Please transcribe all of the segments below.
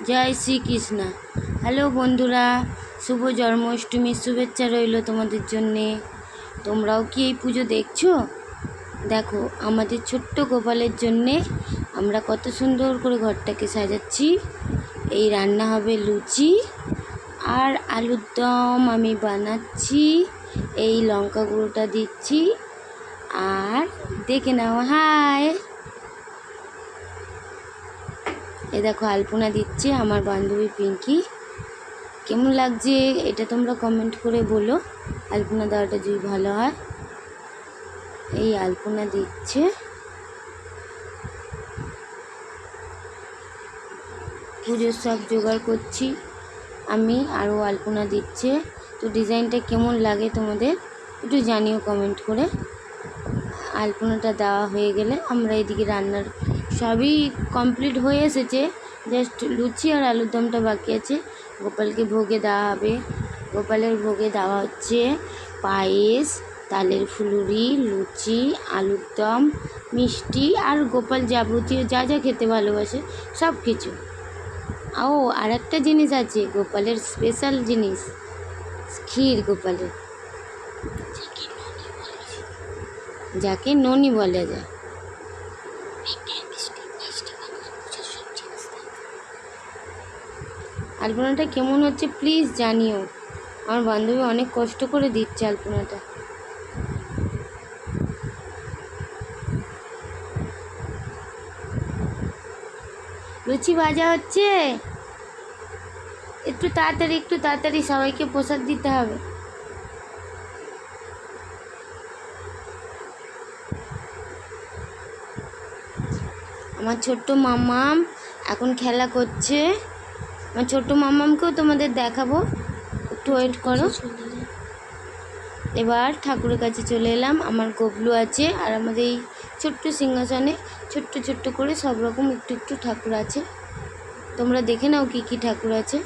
জয় Shrikrishna. Hello বন্ধুরা, শুভ জন্মাষ্টমীর শুভেচ্ছা রইল তোমাদের জন্যে। তোমরাও কি এই পুজো দেখছো? দেখো আমাদের ছোট্ট গোপালের জন্যে আমরা কত সুন্দর করে ঘরটাকে সাজাচ্ছি। এই রান্না হবে লুচি আর আলুর দম আমি বানাচ্ছি। এই লঙ্কা গুঁড়োটা দিচ্ছি আর দেখে নাও। হাই, এ দেখো আলপনা দিচ্ছে আমার বান্ধবী পিঙ্কি। কেমন লাগছে এটা তোমরা কমেন্ট করে বলো, আলপনা দেওয়াটা যদি ভালো হয়। এই আলপনা দিচ্ছে, পুজোর সব জোগাড় করছি আমি, আরও আলপনা দিচ্ছে। তো ডিজাইনটা কেমন লাগে তোমাদের একটু জানিও কমেন্ট করে। আলপনাটা দেওয়া হয়ে গেলে আমরা এদিকে রান্নার সবই কমপ্লিট হয়ে এসেছে, জাস্ট লুচি আর আলুর দমটা বাকি আছে। গোপালকে ভোগে দেওয়া হবে। গোপালের ভোগে দেওয়া হচ্ছে পায়েস, তালের ফুলুরি, লুচি, আলুর দম, মিষ্টি আর গোপাল যাবতীয় যা যা খেতে ভালোবাসে সব কিছু। ও আর একটা জিনিস আছে, গোপালের স্পেশাল জিনিস, ক্ষীর। গোপালের যাকে ননি বলে যায়। আলপনাটা কেমন হচ্ছে প্লিজ জানিও। আমার বান্ধবী অনেক কষ্ট করে দিচ্ছে আলপনাটা। লুচি ভাজা হচ্ছে, একটু তাড়াতাড়ি সবাইকে প্রসাদ দিতে হবে। আমার ছোট্ট মাম্মাম এখন খেলা করছে। আমার ছোট্ট মাম্মামকেও তোমাদের দেখাবো, একটু ওয়েট করো। এবার ঠাকুরের কাছে চলে এলাম। আমার গবলু আছে আর আমাদের এই ছোট্ট সিংহাসনে ছোট্ট ছোট্ট করে সব রকম একটু একটু ঠাকুর আছে। তোমরা দেখে নাও কি কি ঠাকুর আছে।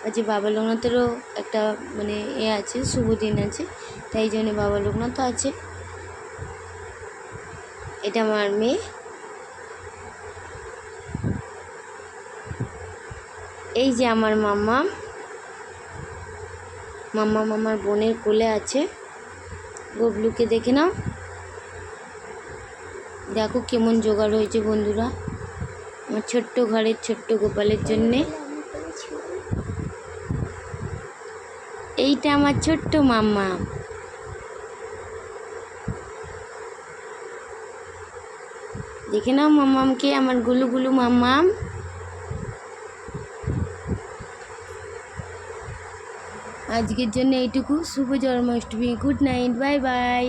আজ বাবা লোকনাথেরও একটা মানে আছে, শুভ দিন আছে, তাই জন্য বাবা লোকনাথও আছে। এটা আমার মেয়ে। এই যে আমার মাম্মাম আমার বোনের কোলে আছে। গবলুকে দেখে নাও। দেখো কেমন জোগাড় হয়েছে বন্ধুরা আমার ছোট্ট ঘরের ছোট্ট গোপালের জন্যে। এইটা আমার ছোট্ট মাম্মাম। দেখে নাও মাম্মামকে, আমার গুলু গুলু মাম্মাম। আজকের জন্য এইটুকু। শুভ Janmashtami. Good night, bye by.